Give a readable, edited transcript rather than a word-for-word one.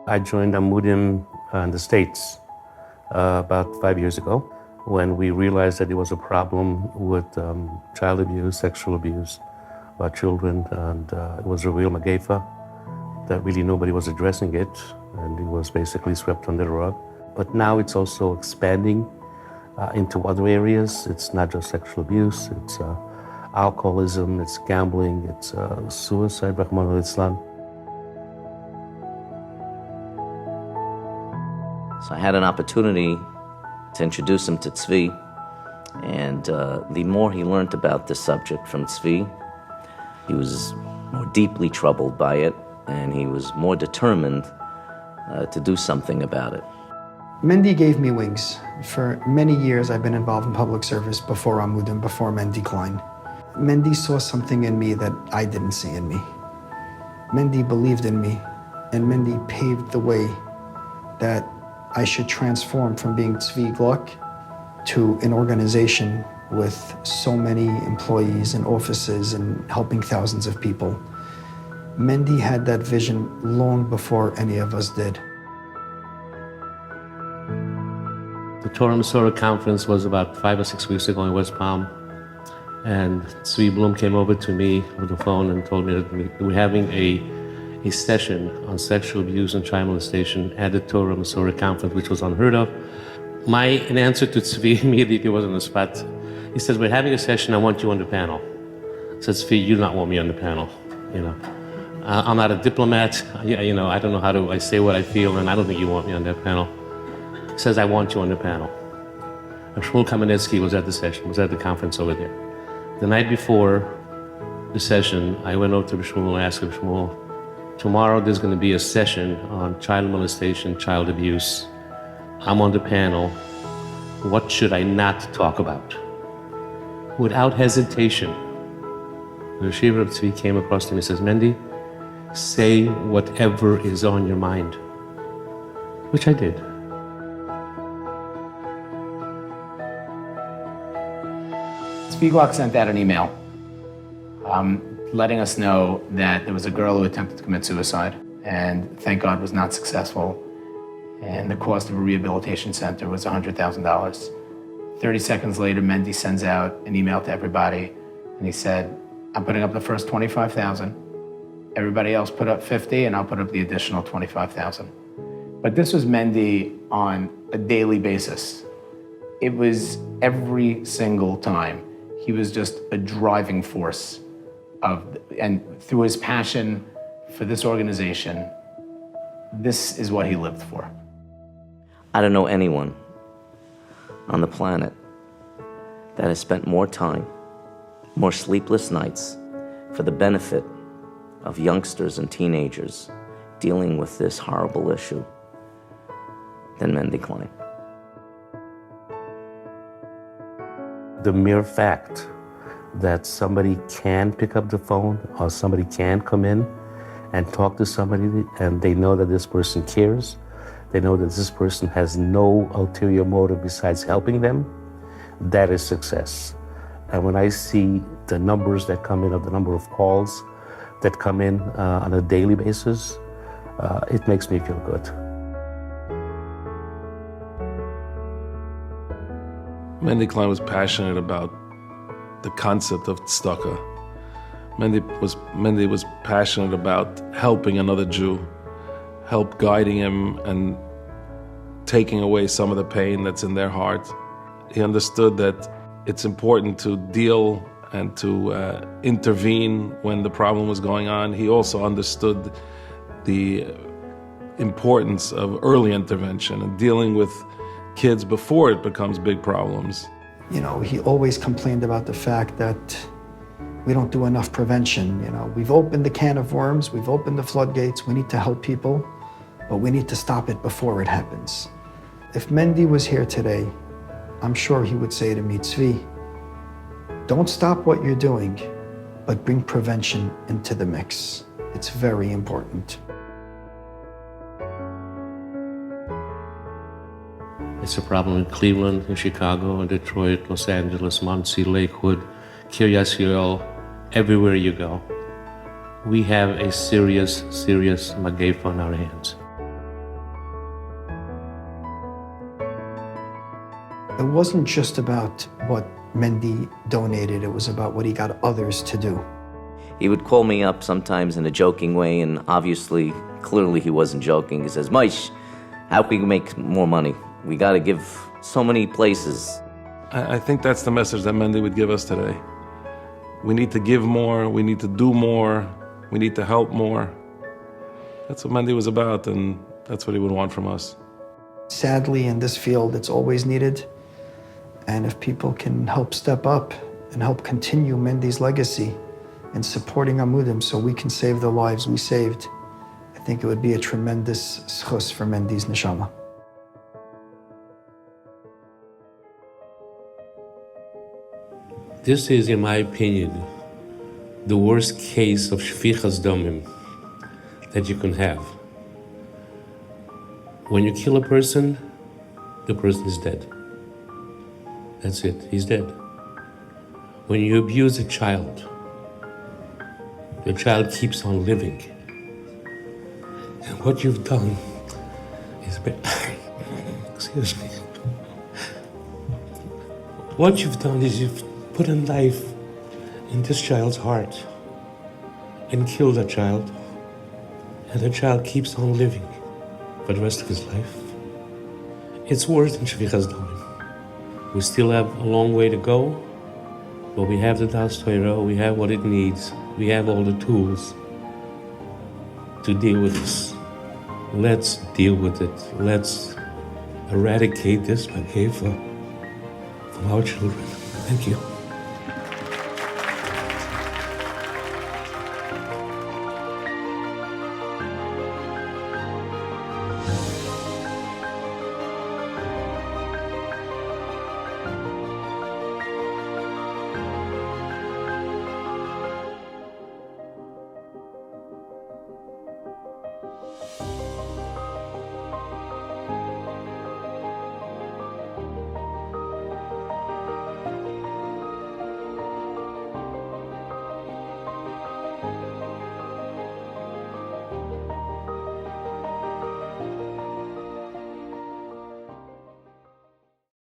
I joined Amudim in the States about 5 years ago when we realized that there was a problem with child abuse, sexual abuse by children, and it was a real magefa that really nobody was addressing it, and it was basically swept under the rug. But now it's also expanding into other areas. It's not just sexual abuse, it's alcoholism, it's gambling, it's suicide, Rahman al-Islam. So I had an opportunity to introduce him to Tzvi, and the more he learned about this subject from Tzvi, he was more deeply troubled by it, and he was more determined to do something about it. Mendy gave me wings. For many years I've been involved in public service before Amudim, before Mendy Klein. Mendy saw something in me that I didn't see in me. Mendy believed in me, and Mendy paved the way that I should transform from being Tzvi Gluck to an organization with so many employees and offices and helping thousands of people. Mendy had that vision long before any of us did. The Torah Masorah conference was about 5 or 6 weeks ago in West Palm, and Tzvi Blum came over to me with the phone and told me that we're having a session on sexual abuse and child molestation at the Torah Masorah conference, which was unheard of. In answer to Tzvi immediately was on the spot. He says, "We're having a session, I want you on the panel." I said, "Tzvi, you do not want me on the panel, I'm not a diplomat, I don't know how I say what I feel, and I don't think you want me on that panel." He says, "I want you on the panel." And Shmuel Kamenetsky was at the session, was at the conference over there. The night before the session, I went over to Shmuel and asked him, "Shmuel, tomorrow there's going to be a session on child molestation, child abuse. I'm on the panel. What should I not talk about?" Without hesitation, the Yeshiva of Tzvi came across to me and says, "Mendy, say whatever is on your mind," which I did. Tzvi Gluck sent out an email letting us know that there was a girl who attempted to commit suicide and thank God was not successful, and the cost of a rehabilitation center was $100,000. 30 seconds later, Mendy sends out an email to everybody, and he said, "I'm putting up the first 25,000. Everybody else put up 50, and I'll put up the additional 25,000. But this was Mendy on a daily basis. It was every single time. He was just a driving force and through his passion for this organization, this is what he lived for. I don't know anyone on the planet that has spent more time, more sleepless nights for the benefit of youngsters and teenagers dealing with this horrible issue than Mendy Klein. The mere fact that somebody can pick up the phone or somebody can come in and talk to somebody and they know that this person cares, they know that this person has no ulterior motive besides helping them, that is success. And when I see the numbers that come in, of the number of calls that come in on a daily basis, it makes me feel good. Mendy Klein was passionate about the concept of tzedakah. Mendy was passionate about helping another Jew, help guiding him and taking away some of the pain that's in their heart. He understood that it's important to deal and to intervene when the problem was going on. He also understood the importance of early intervention and dealing with kids before it becomes big problems. He always complained about the fact that we don't do enough prevention. We've opened the can of worms, we've opened the floodgates, we need to help people, but we need to stop it before it happens. If Mendy was here today, I'm sure he would say to me, "Tzvi, don't stop what you're doing, but bring prevention into the mix. It's very important." It's a problem in Cleveland, in Chicago, in Detroit, Los Angeles, Muncie, Lakewood, Kiryas Yoel, everywhere you go. We have a serious magefa on our hands. It wasn't just about what Mendy donated, it was about what he got others to do. He would call me up sometimes in a joking way, and obviously, clearly he wasn't joking. He says, Maish, how can we make more money? We got to give so many places. I think that's the message that Mendy would give us today. We need to give more, we need to do more, we need to help more. That's what Mendy was about, and that's what he would want from us. Sadly, in this field, it's always needed. And if people can help step up and help continue Mendy's legacy in supporting Amudim so we can save the lives we saved, I think it would be a tremendous schus for Mendy's neshama. This is, in my opinion, the worst case of shfichas damim that you can have. When you kill a person, the person is dead. That's it, he's dead. When you abuse a child, the child keeps on living. And what you've done is excuse me. What you've done is you've put a knife in this child's heart and killed that child, and the child keeps on living for the rest of his life. It's worse than shvichas damim. We still have a long way to go, but we have the Das Torah, we have what it needs, we have all the tools to deal with this. Let's deal with it. Let's eradicate this from our children. Thank you.